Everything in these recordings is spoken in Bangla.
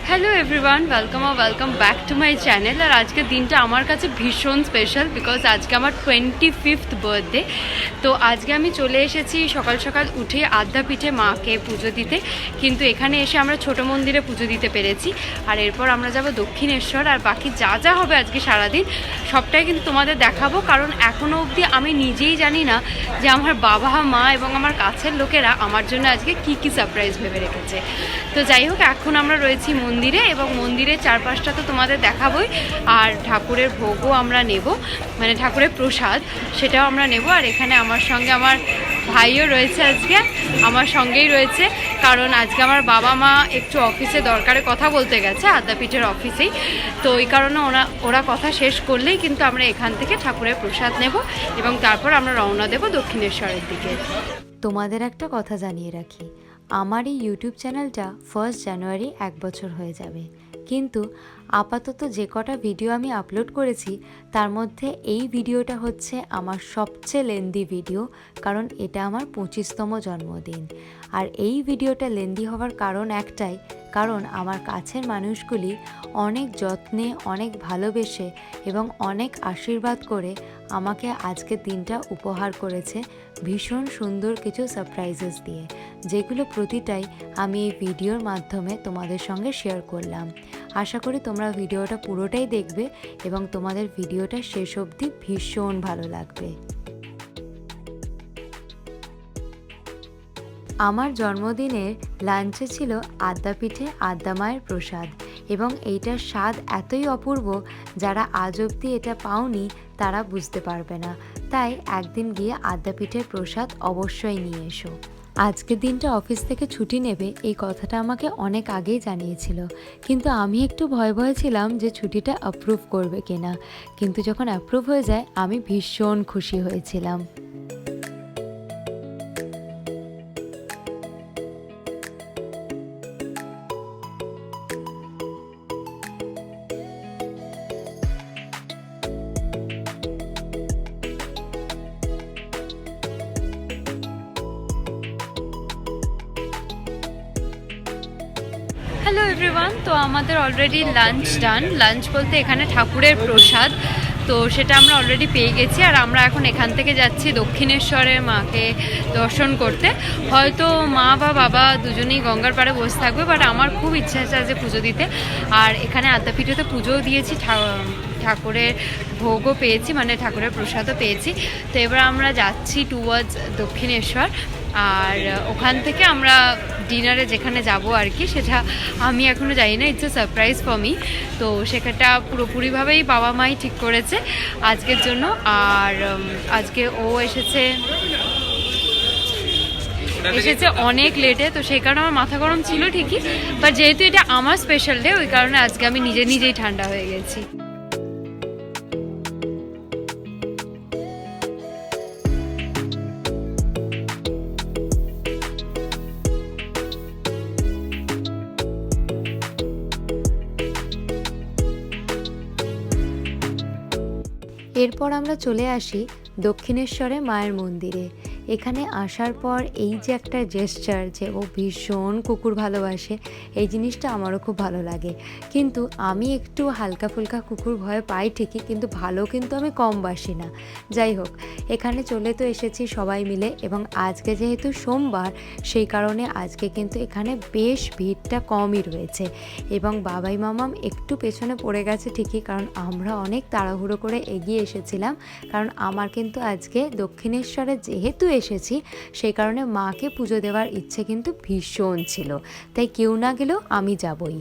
Hello everyone, welcome back to my channel. আর আজকের দিনটা আমার কাছে ভীষণ স্পেশাল বিকজ আজকে আমার 25th বার্থডে। তো আজকে আমি চলে এসেছি সকাল সকাল উঠে আদ্যাপীঠে মাকে পুজো দিতে, কিন্তু এখানে এসে আমরা ছোট মন্দিরে পুজো দিতে পেরেছি। আর এরপর আমরা যাব দক্ষিণেশ্বর, আর বাকি যা যা হবে আজকে সারাদিন সবটাই কিন্তু তোমাদের দেখাবো। কারণ এখনও অবধি আমি নিজেই জানি না যে আমার বাবা মা এবং আমার কাছের লোকেরা আমার জন্য আজকে কী সারপ্রাইজ ভেবে রেখেছে। তো যাই হোক, এখন আমরা রয়েছি মন্দিরে এবং মন্দিরের চারপাশটা তো তোমাদের দেখাবোই। আর ঠাকুরের ভোগও আমরা নেব, মানে ঠাকুরের প্রসাদ সেটাও আমরা নেব। আর এখানে আমার সঙ্গে আমার ভাইও রয়েছে, আজকে আমার সঙ্গেই রয়েছে, কারণ আজকে আমার বাবা মা একটু অফিসে দরকারে কথা বলতে গেছে আদ্যাপীঠের অফিসেই। তো এই কারণে ওরা কথা শেষ করলেই কিন্তু আমরা এখান থেকে ঠাকুরের প্রসাদ নেব এবং তারপর আমরা রওনা দেব দক্ষিণেশ্বরের দিকে। তোমাদের একটা কথা জানিয়ে রাখি, আমার এই ইউটিউব চ্যানেলটা 1 জানুয়ারি 1 বছর হয়ে যাবে, কিন্তু আপাতত যে কটা ভিডিও আমি আপলোড করেছি তার মধ্যে এই ভিডিওটা হচ্ছে আমার সবচেয়ে লেন্দি ভিডিও, কারণ এটা আমার 25তম জন্মদিন। আর এই ভিডিওটা লেন্দি হওয়ার কারণ একটাই, কারণ আমার কাছের মানুষগুলি অনেক যত্নে, অনেক ভালোবেসে এবং অনেক আশীর্বাদ করে আমাকে আজকের দিনটা উপহার করেছে ভীষণ সুন্দর কিছু সারপ্রাইজেস দিয়ে, যেগুলো প্রতিটাই আমি এই ভিডিওর মাধ্যমে তোমাদের সঙ্গে শেয়ার করলাম। আশা করি তোমরা ভিডিওটা পুরোটাই দেখবে এবং তোমাদের ভিডিওটা শেষ অবধি ভীষণ ভালো লাগবে। আমার জন্মদিনের লাঞ্চে ছিল আদ্যাপীঠে আদ্যা মায়ের প্রসাদ, এবং এইটার স্বাদ এতই অপূর্ব, যারা আজ অবধি এটা পাওনি তারা বুঝতে পারবে না। তাই একদিন গিয়ে আদ্যাপীঠের প্রসাদ অবশ্যই নিয়ে এসো। আজকের দিনটা অফিস থেকে ছুটি নেবে এই কথাটা আমাকে অনেক আগেই জানিয়েছিল, কিন্তু আমি একটু ভয়ে ছিলাম যে ছুটিটা অ্যাপ্রুভ করবে কিনা, কিন্তু যখন অ্যাপ্রুভ হয়ে যায় আমি ভীষণ খুশি হয়েছিলাম। হ্যালো এভরিওয়ান, তো আমাদের অলরেডি লাঞ্চ ডান। লাঞ্চ বলতে এখানে ঠাকুরের প্রসাদ, তো সেটা আমরা অলরেডি পেয়ে গেছি। আর আমরা এখন এখান থেকে যাচ্ছি দক্ষিণেশ্বরে মাকে দর্শন করতে। হয়তো মা বা বাবা দুজনেই গঙ্গার পাড়ে বসে থাকবে, বাট আমার খুব ইচ্ছা আছে আজকে পুজো দিতে। আর এখানে আদ্যাপীঠেতে পুজোও দিয়েছি, ঠাকুরের ভোগও পেয়েছি, মানে ঠাকুরের প্রসাদও পেয়েছি। তো এবার আমরা যাচ্ছি টুয়ার্ডস দক্ষিণেশ্বর, আর ওখান থেকে আমরা ডিনারে যেখানে যাব আর কি, সেটা আমি এখনও জানি না, it's a surprise for me. তো সেখানটা পুরোপুরিভাবেই বাবা মাই ঠিক করেছে আজকের জন্য। আর আজকে ও এসেছে অনেক লেটে, তো সেই কারণে আমার মাথা গরম ছিল ঠিকই, বাট যেহেতু এটা আমার স্পেশাল ডে ওই কারণে আজকে আমি নিজেই ঠান্ডা হয়ে গেছি। এরপর আমরা চলে আসি দক্ষিণেশ্বরে মায়ের মন্দিরে। এখানে আসার পর এই যে একটা জেস্চার, যে ও ভীষণ কুকুর ভালোবাসে, এই জিনিসটা আমারও খুব ভালো লাগে। কিন্তু আমি একটু হালকা ফুলকা কুকুর ভয় পাই ঠিকই, কিন্তু ভালো কিন্তু আমি কম বাসি না। যাই হোক, এখানে চলে তো এসেছি সবাই মিলে, এবং আজকে যেহেতু সোমবার সেই কারণে আজকে কিন্তু এখানে বেশ ভিড়টা কমই রয়েছে। এবং বাবাই মামাম একটু পেছনে পড়ে গেছে ঠিকই, কারণ আমরা অনেক তাড়াহুড়ো করে এগিয়ে এসেছিলাম, কারণ আমার কিন্তু আজকে দক্ষিণেশ্বরে যেহেতু এসেছি সেই কারণে মাকে পুজো দেওয়ার ইচ্ছে কিন্তু ভীষণ ছিল, তাই কেউ না গেলেও আমি যাবই।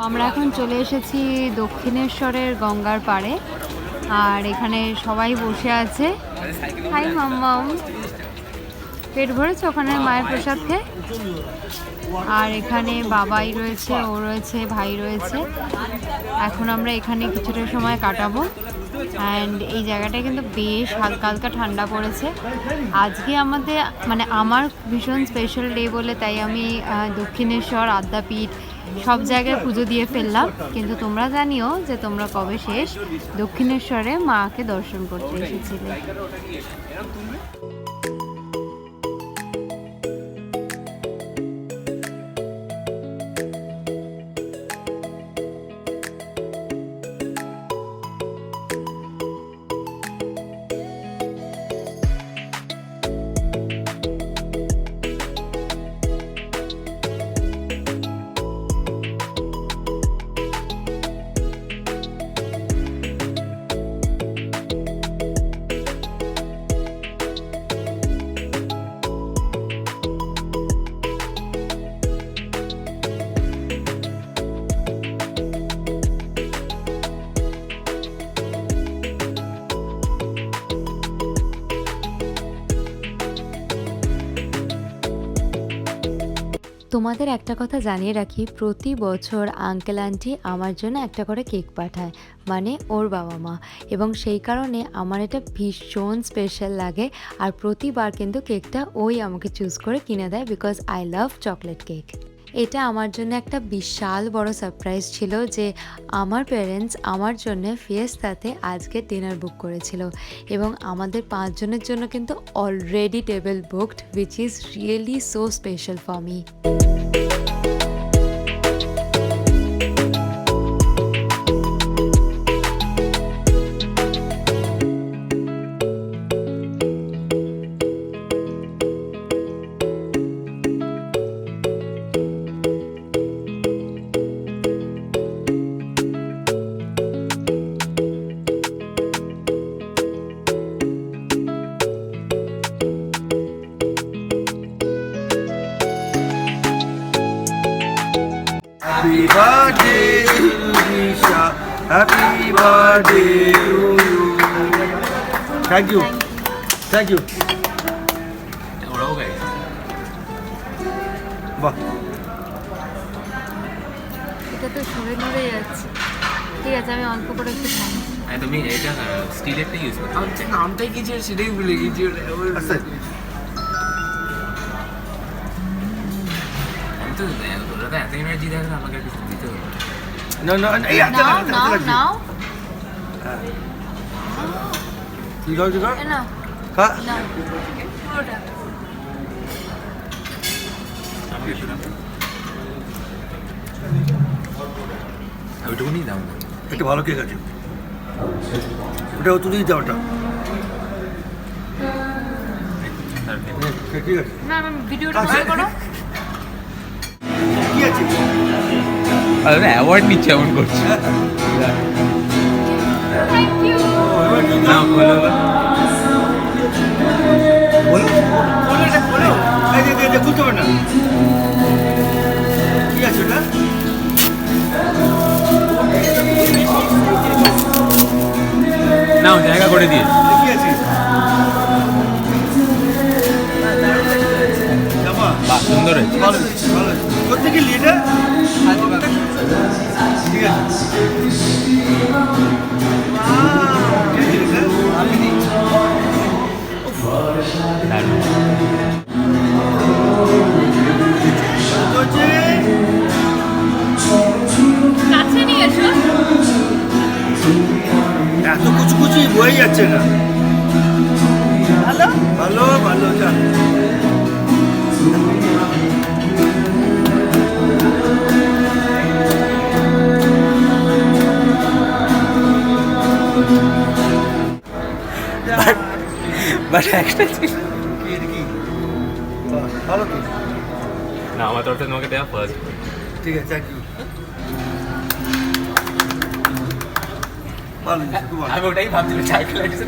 আমরা এখন চলে এসেছি দক্ষিণেশ্বরের গঙ্গার পাড়ে, আর এখানে সবাই বসে আছে। হাই মাম্মাম, পেট ভরেছে ওখানে মায়ের প্রসাদ খেয়ে? আর এখানে বাবাই রয়েছে, ও রয়েছে, ভাই রয়েছে। এখন আমরা এখানে কিছুটা সময় কাটাবো। অ্যান্ড এই জায়গাটা কিন্তু বেশ হালকা হালকা ঠান্ডা পড়েছে। আজকে আমাদের মানে আমার ভীষণ স্পেশাল ডে বলে তাই আমি দক্ষিণেশ্বর, আদ্যাপীঠ সব জায়গায় পুজো দিয়ে ফেললাম। কিন্তু তোমরা জানিও যে তোমরা কবে শেষ দক্ষিণেশ্বরে মাকে দর্শন করতে এসেছিলে। তোমাদের একটা কথা জানিয়ে রাখি, প্রতি বছর আঙ্কেল আন্টি আমার জন্য একটা করে কেক পাঠায়, মানে ওর বাবা মা, এবং সেই কারণে আমার এটা ভীষণ স্পেশাল লাগে। আর প্রতিবার কিন্তু কেকটা ওই আমাকে চুজ করে কিনে দেয়, because I love chocolate cake. এটা আমার জন্য একটা বিশাল বড় সারপ্রাইজ ছিল যে আমার প্যারেন্টস আমার জন্য ফিয়েস্তাতে আজকে ডিনার বুক করেছিল, এবং আমাদের 5 জনের জন্য কিন্তু already table booked, which is really so special for me. Happy birthday to Disha. Happy birthday to you. Thank you. Thank you. ওরাও গাই বাহ, এটা তো সরে নড়ে যাচ্ছে। ঠিক আছে, আমি অল্প করে একটু খাই। তুমি এটা স্টিলেরটা ইউজ করো। আমার যে নামটাই কি ছিল সেটাই ভুলে গেছি। আচ্ছা আমি তো ওরা তো এত এনার্জি দেয় না, আমাকে কিছু দিতে হবে। না না এই আচ্ছা নাও নাও নাও ঠিক আছে ঠিক আছে এ নাও খা নাও পুরোটা। আমাকে একটু দাও। ওইটুকুনি দাও না। একটা ভালো কেক আছে, ওটা তুলে দিতে ওটা ঠিক আছে। না না ভিডিওটা বার করো। কি আছে আরে অ্যাওয়ার্ড নিচ্ছে এমন করছে। Thank you. না বলো বলো বলো এটা বলো। এই যে খুলতে পারে না। কি আছে ওটা? নাও জায়গা করে দিয়ে। কি আছে? জামা বাহ সুন্দর হয়েছে। ভালো ভালো করতে কি লিডার ঠিক আছে। কাছে নিয়ে এসো। এত কুচি কুচি বয়ে যাচ্ছে না। ভালো ভালো ভালো চল। বাট একটা ছিল ভালো তো না, আমার তরফ থেকে তোমাকে দেওয়া ফার্স্ট। ঠিক আছে থ্যাংক ইউ। ভালো খুব ভালো। আমি ওটাই ভাবছিলাম সাইকেল লাগছে।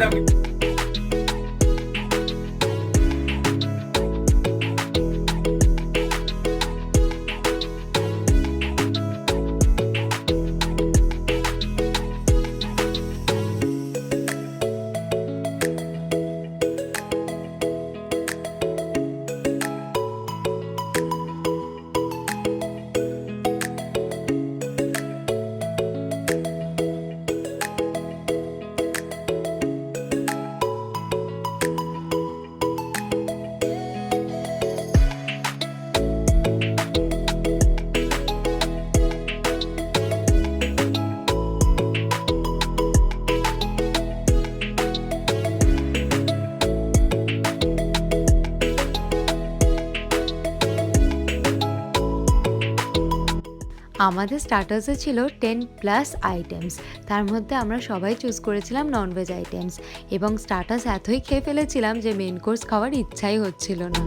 আমাদের স্টার্টার্সে ছিল 10+ আইটেমস, তার মধ্যে আমরা সবাই চুজ করেছিলাম ননভেজ আইটেমস, এবং স্টার্টার্স এতই খেয়ে ফেলেছিলাম যে মেন কোর্স খাওয়ার ইচ্ছাই হচ্ছিল না।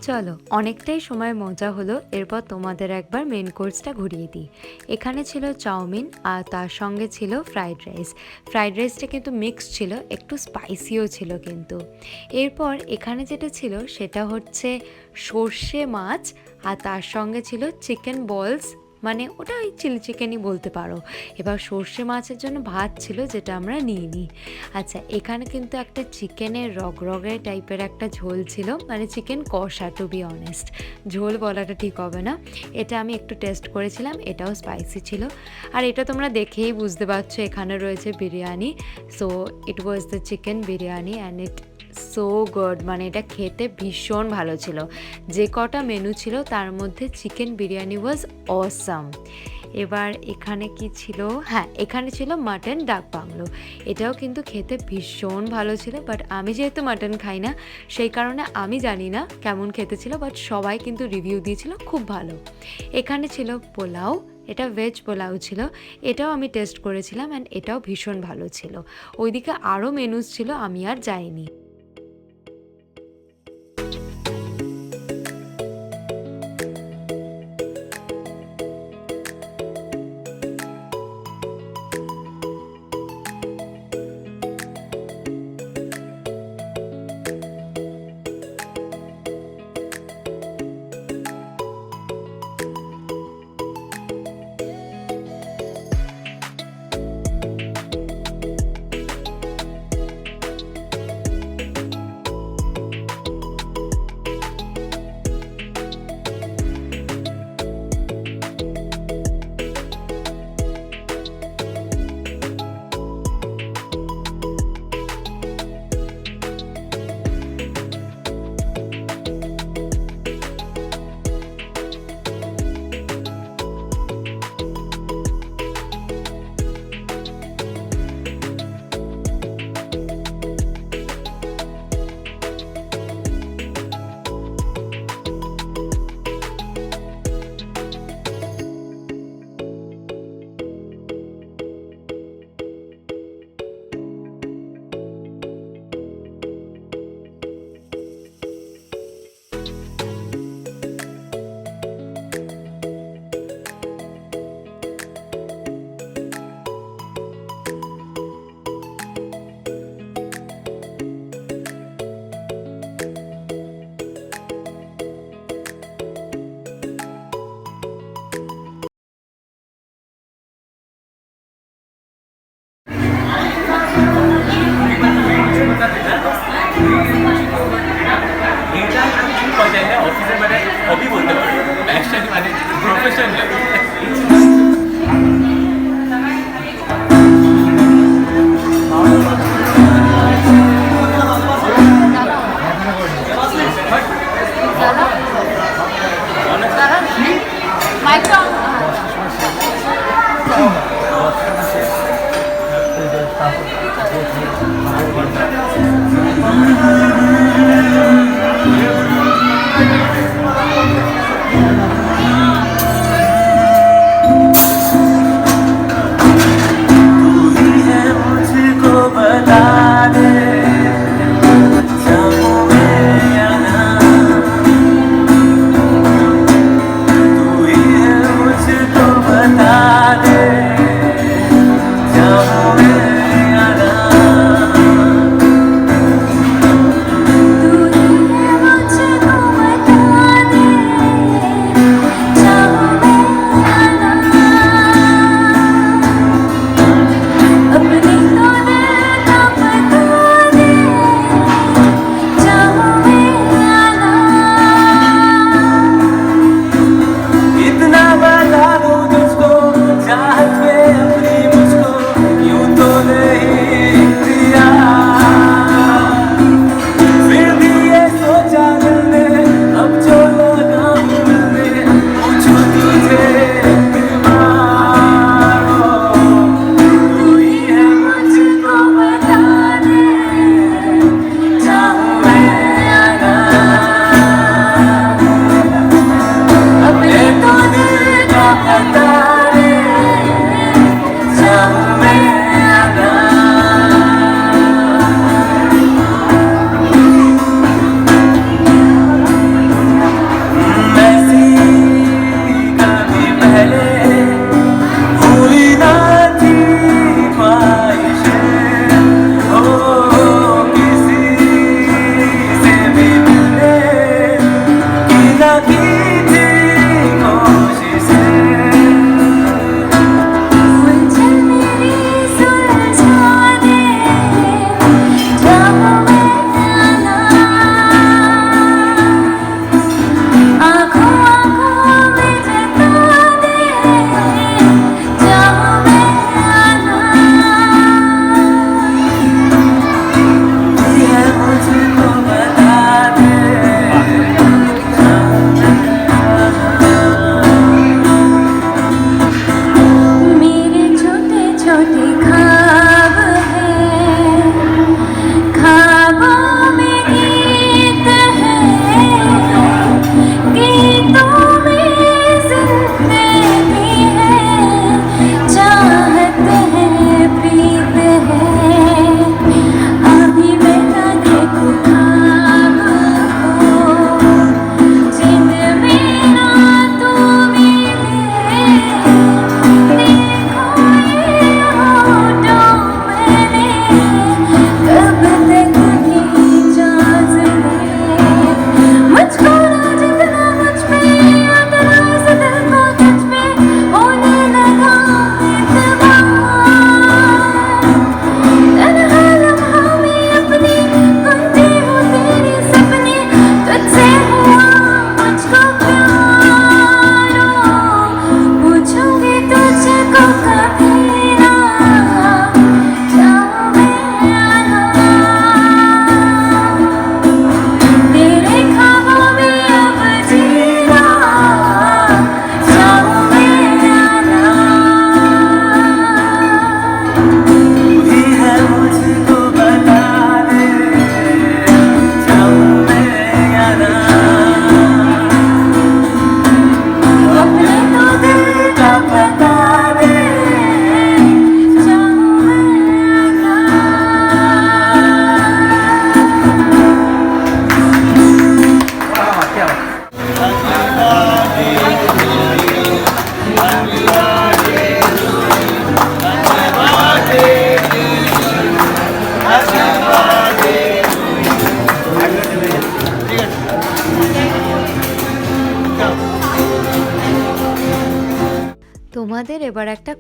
চলো, অনেকটাই সময় মজা হলো, এরপর তোমাদের একবার মেন কোর্সটা ঘুরিয়ে দিই। এখানে ছিল চাউমিন আর তার সঙ্গে ছিল ফ্রাইড রাইস। ফ্রাইড রাইসটা কিন্তু মিক্স ছিল, একটু স্পাইসিও ছিল কিন্তু। এরপর এখানে যেটা ছিল সেটা হচ্ছে সর্ষে মাছ, আর তার সঙ্গে ছিল চিকেন বলস, মানে ওটা ওই চিলি চিকেনই বলতে পারো। এবার সর্ষে মাছের জন্য ভাত ছিল, যেটা আমরা নিইনি। আচ্ছা, এখানে কিন্তু একটা চিকেনের রগরগে টাইপের একটা ঝোল ছিল, মানে চিকেন কষা, টু বি অনেস্ট, ঝোল বলাটা ঠিক হবে না। এটা আমি একটু টেস্ট করেছিলাম, এটাও স্পাইসি ছিল। আর এটা তোমরা দেখেই বুঝতে পারছো, এখানে রয়েছে biryani. So it was the chicken biryani and it so good, মানে এটা খেতে ভীষণ ভালো ছিল। যে কটা মেনু ছিল তার মধ্যে চিকেন বিরিয়ানি ওয়াজ অসাম। এবার এখানে কি ছিল, হ্যাঁ এখানে ছিল মাটন ডাক বাংলো। এটাও কিন্তু খেতে ভীষণ ভালো ছিল, বাট আমি যেহেতু মাটন খাই না সেই কারণে আমি জানি না কেমন খেতে ছিল, বাট সবাই কিন্তু রিভিউ দিয়েছিল খুব ভালো। এখানে ছিল পোলাও, এটা ভেজ পোলাও ছিল, এটাও আমি টেস্ট করেছিলাম অ্যান্ড এটাও ভীষণ ভালো ছিল। ওইদিকে আরও মেনুস ছিল, আমি আর যাইনি। এটা আমি ঠিক পর্যায়ে না অফিসের মানে হবি বলতে পারি, প্যাশন মানে প্রফেশন লাগে।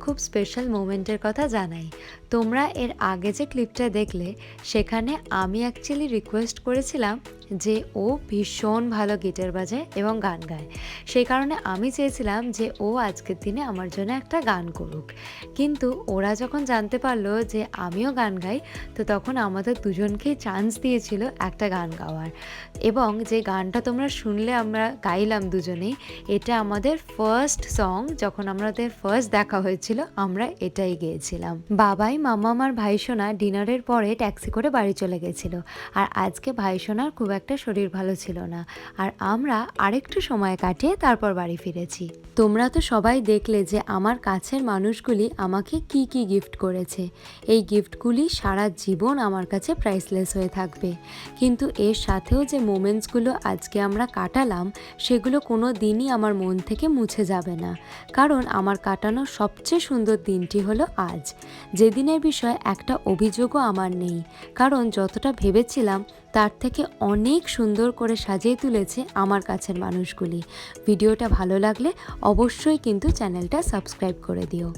খুব স্পেশাল মোমেন্টের কথা জানাই। তোমরা এর আগে যে ক্লিপটা দেখলে সেখানে আমি অ্যাকচুয়ালি রিকোয়েস্ট করেছিলাম যে ও ভীষণ ভালো গিটার বাজায় এবং গান গায়, সেই কারণে আমি চেয়েছিলাম যে ও আজকের দিনে আমার জন্য একটা গান করুক। কিন্তু ওরা যখন জানতে পারলো যে আমিও গান গাই, তো তখন আমাদের দুজনকেই চান্স দিয়েছিল একটা গান গাওয়ার। এবং যে গানটা তোমরা শুনলে আমরা গাইলাম দুজনেই, এটা আমাদের ফার্স্ট সং। যখন আমাদের ফার্স্ট দেখা হয়েছিল আমরা এটাই গেয়েছিলাম। বাবাই, মামা, আমার ভাইসোনা ডিনারের পরে ট্যাক্সি করে বাড়ি চলে গেছিলো। আর আজকে ভাইসোনার খুব একটা শরীর ভালো ছিল না, আর আমরা আরেকটু সময় কাটিয়ে তারপর বাড়ি ফিরেছি। তোমরা তো সবাই দেখলে যে আমার কাছের মানুষগুলি আমাকে কি কি গিফট করেছে। এই গিফটগুলি সারা জীবন আমার কাছে প্রাইসলেস হয়ে থাকবে। কিন্তু এর সাথেও যে মোমেন্টসগুলো আজকে আমরা কাটালাম, সেগুলো কোনো দিনই আমার মন থেকে মুছে যাবে না। কারণ আমার কাটানো সবচেয়ে সুন্দর দিনটি হলো আজ, যেদিনের বিষয়ে একটা অভিযোগও আমার নেই। কারণ যতটা ভেবেছিলাম তার থেকে অনেক সুন্দর করে সাজিয়ে তুলেছে আমার কাছের মানুষগুলি। ভিডিওটা ভালো লাগলে অবশ্যই কিন্তু চ্যানেলটা সাবস্ক্রাইব করে দিও।